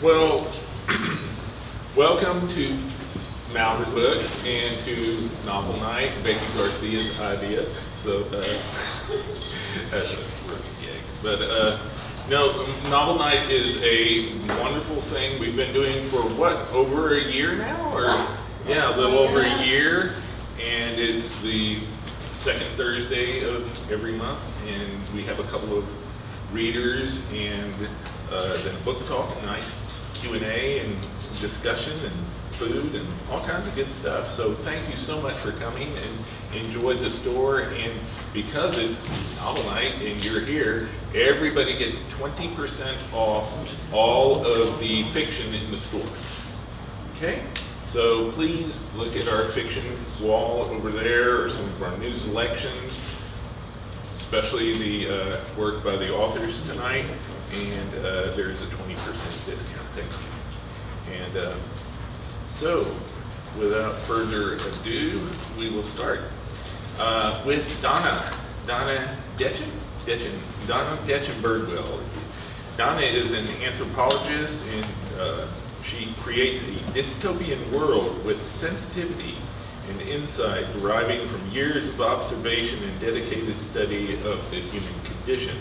Well, welcome to Malvern Books and to Novel Night, Becky Garcia's idea. So that's a rookie gig. But no, Novel Night is a wonderful thing we've been doing for what, over a year now? Or yeah, a little over a year. And it's the second Thursday of every month, and we have a couple of readers and then a book talk, nice Q&A and discussion and food and all kinds of good stuff. So thank you so much for coming and enjoyed the store. And because it's Novel Night and you're here, everybody gets 20% off all of the fiction in the store. Okay? So please look at our fiction wall over there or some of our new selections, especially the work by the authors tonight. And there's a 20% discount. Thank you. And so, without further ado, we will start with Donna Dechen Birdwell. Donna is an anthropologist, and she creates a dystopian world with sensitivity and insight deriving from years of observation and dedicated study of the human condition.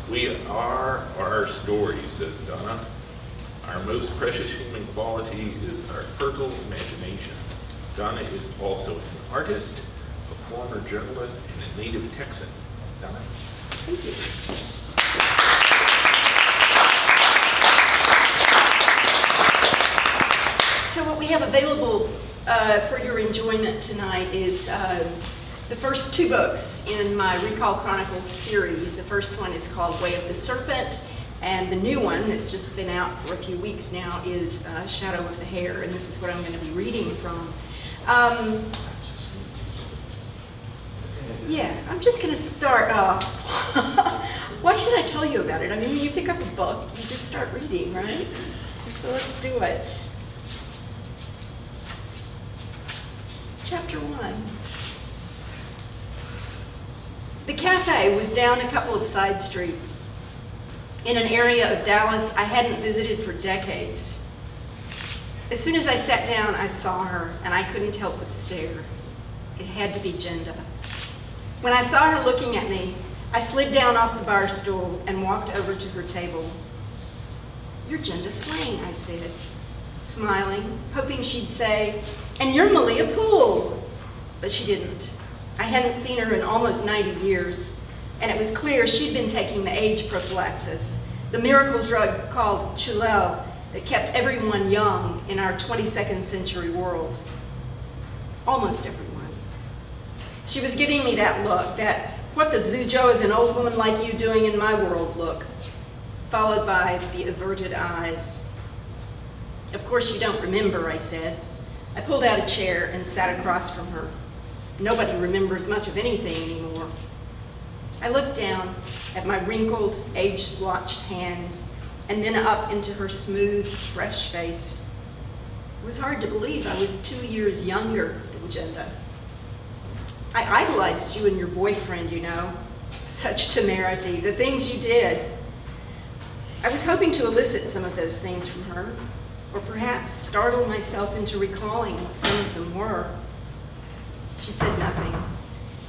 We are our stories, says Donna. Our most precious human quality is our fertile imagination. Donna is also an artist, a former journalist, and a native Texan. Donna? Thank you. So what we have available for your enjoyment tonight is the first two books in my Recall Chronicles series. The first one is called Way of the Serpent, and the new one that's just been out for a few weeks now is Shadow of the Hare, and this is what I'm going to be reading from. Yeah, I'm just going to start off. Why should I tell you about it? I mean, when you pick up a book, you just start reading, right? So let's do it. Chapter 1. The cafe was down a couple of side streets in an area of Dallas I hadn't visited for decades. As soon as I sat down, I saw her, and I couldn't help but stare. It had to be Jenda. When I saw her looking at me, I slid down off the bar stool and walked over to her table. "You're Jenda Swain," I said, smiling, hoping she'd say, "And you're Malia Poole." But she didn't. I hadn't seen her in almost 90 years, and it was clear she'd been taking the age prophylaxis, the miracle drug called Chulel that kept everyone young in our 22nd century world. Almost everyone. She was giving me that look, that "what the Zujo is an old woman like you doing in my world" look, followed by the averted eyes. "Of course you don't remember," I said. I pulled out a chair and sat across from her. Nobody remembers much of anything anymore. I looked down at my wrinkled, age-splotched hands and then up into her smooth, fresh face. It was hard to believe I was 2 years younger than Jenda. "I idolized you and your boyfriend, you know. Such temerity, the things you did." I was hoping to elicit some of those things from her, or perhaps startle myself into recalling what some of them were. She said nothing,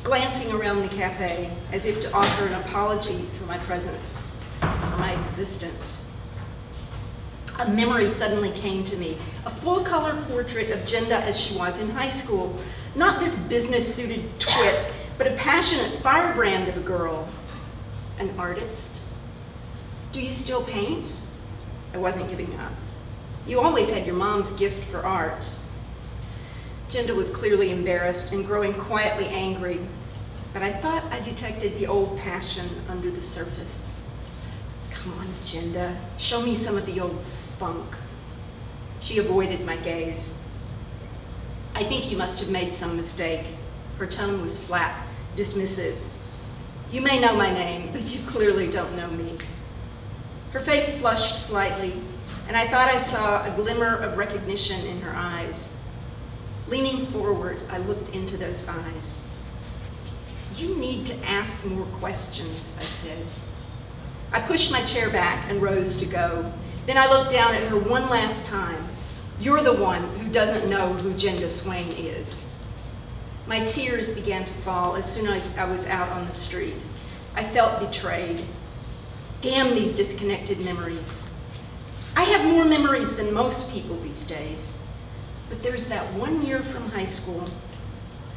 glancing around the cafe as if to offer an apology for my presence, for my existence. A memory suddenly came to me, a full-color portrait of Jenda as she was in high school. Not this business-suited twit, but a passionate firebrand of a girl. An artist. "Do you still paint?" I wasn't giving up. "You always had your mom's gift for art." Jenda was clearly embarrassed and growing quietly angry, but I thought I detected the old passion under the surface. "Come on, Jenda, show me some of the old spunk." She avoided my gaze. "I think you must have made some mistake." Her tone was flat, dismissive. "You may know my name, but you clearly don't know me." Her face flushed slightly, and I thought I saw a glimmer of recognition in her eyes. Leaning forward, I looked into those eyes. "You need to ask more questions," I said. I pushed my chair back and rose to go. Then I looked down at her one last time. You're the one who doesn't know who Jenda Swain is. My tears began to fall as soon as I was out on the street. I felt betrayed. Damn these disconnected memories. I have more memories than most people these days. But there's that 1 year from high school,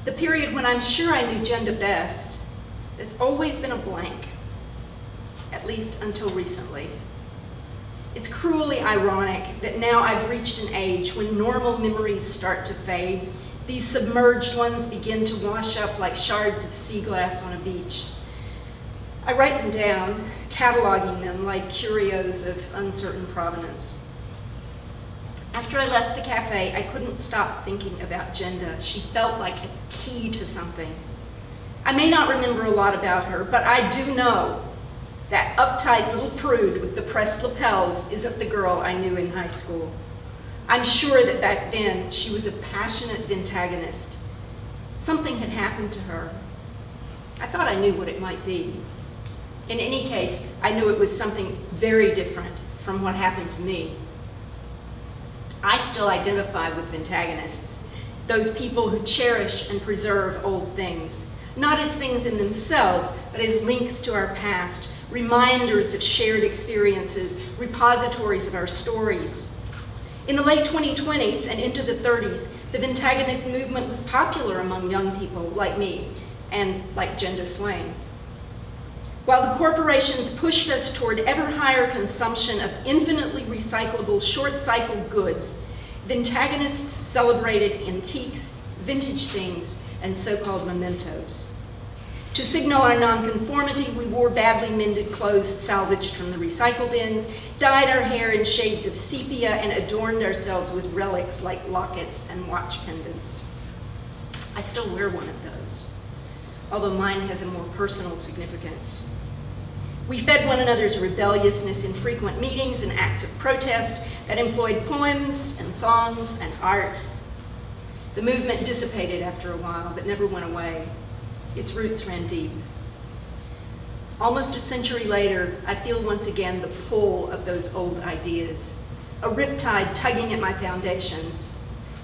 the period when I'm sure I knew Jenda best, that's always been a blank, at least until recently. It's cruelly ironic that now I've reached an age when normal memories start to fade. These submerged ones begin to wash up like shards of sea glass on a beach. I write them down, cataloging them like curios of uncertain provenance. After I left the cafe, I couldn't stop thinking about Jenda. She felt like a key to something. I may not remember a lot about her, but I do know that uptight little prude with the pressed lapels isn't the girl I knew in high school. I'm sure that back then she was a passionate ventagonist. Something had happened to her. I thought I knew what it might be. In any case, I knew it was something very different from what happened to me. I still identify with ventagonists, those people who cherish and preserve old things, not as things in themselves, but as links to our past, reminders of shared experiences, repositories of our stories. In the late 2020s and into the 30s, the ventagonist movement was popular among young people like me and like Jenda Swain. While the corporations pushed us toward ever higher consumption of infinitely recyclable, short-cycle goods, ventagonists celebrated antiques, vintage things, and so-called mementos. To signal our nonconformity, we wore badly mended clothes salvaged from the recycle bins, dyed our hair in shades of sepia, and adorned ourselves with relics like lockets and watch pendants. I still wear one of those, although mine has a more personal significance. We fed one another's rebelliousness in frequent meetings and acts of protest that employed poems and songs and art. The movement dissipated after a while, but never went away. Its roots ran deep. Almost a century later, I feel once again the pull of those old ideas, a riptide tugging at my foundations.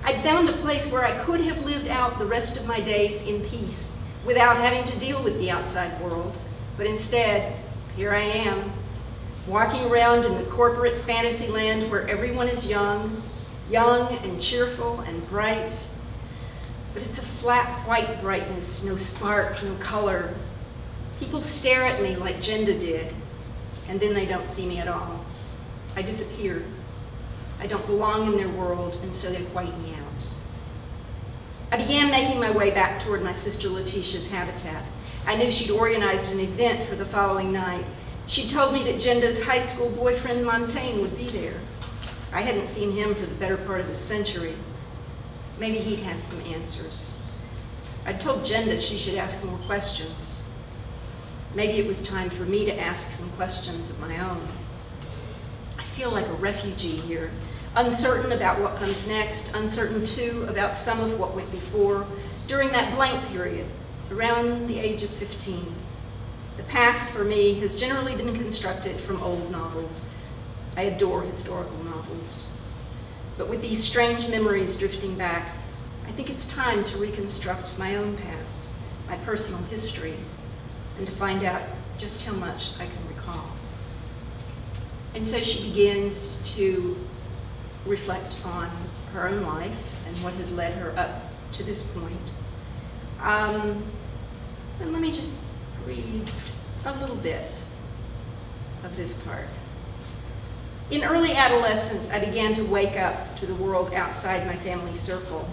I'd found a place where I could have lived out the rest of my days in peace without having to deal with the outside world, but instead, here I am, walking around in the corporate fantasy land where everyone is young and cheerful and bright. But it's a flat white brightness, no spark, no color. People stare at me like Jenda did, and then they don't see me at all. I disappear. I don't belong in their world, and so they white me out. I began making my way back toward my sister Letitia's habitat. I knew she'd organized an event for the following night. She told me that Jenda's high school boyfriend Montaigne would be there. I hadn't seen him for the better part of a century. Maybe he'd have some answers. I told Jenda she should ask more questions. Maybe it was time for me to ask some questions of my own. I feel like a refugee here, uncertain about what comes next, uncertain too about some of what went before, during that blank period, around the age of 15. The past for me has generally been constructed from old novels. I adore historical novels. But with these strange memories drifting back, I think it's time to reconstruct my own past, my personal history, and to find out just how much I can recall. And so she begins to reflect on her own life and what has led her up to this point. And let me just read a little bit of this part. In early adolescence, I began to wake up to the world outside my family circle.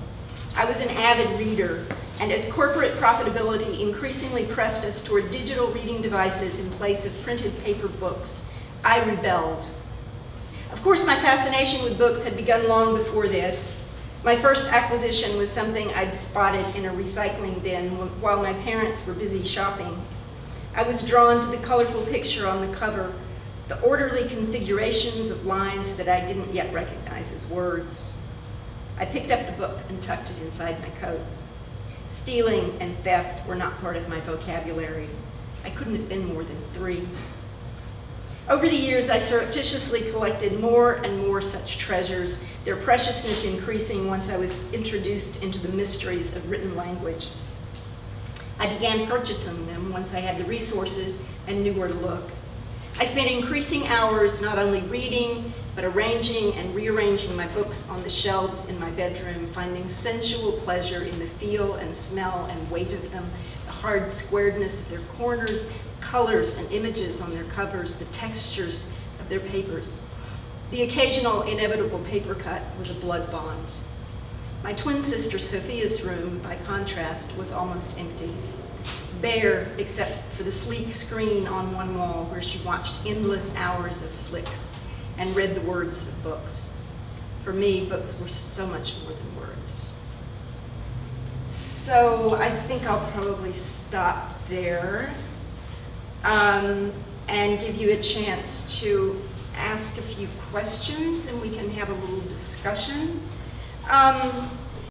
I was an avid reader, and as corporate profitability increasingly pressed us toward digital reading devices in place of printed paper books, I rebelled. Of course, my fascination with books had begun long before this. My first acquisition was something I'd spotted in a recycling bin while my parents were busy shopping. I was drawn to the colorful picture on the cover, the orderly configurations of lines that I didn't yet recognize as words. I picked up the book and tucked it inside my coat. Stealing and theft were not part of my vocabulary. I couldn't have been more than 3. Over the years, I surreptitiously collected more and more such treasures, their preciousness increasing once I was introduced into the mysteries of written language. I began purchasing them once I had the resources and knew where to look. I spent increasing hours not only reading, but arranging and rearranging my books on the shelves in my bedroom, finding sensual pleasure in the feel and smell and weight of them, the hard squaredness of their corners, colors and images on their covers, the textures of their papers. The occasional inevitable paper cut was a blood bond. My twin sister Sophia's room, by contrast, was almost empty, bare except for the sleek screen on one wall where she watched endless hours of flicks and read the words of books. For me, books were so much more than words. So I think I'll probably stop there and give you a chance to ask a few questions and we can have a little discussion.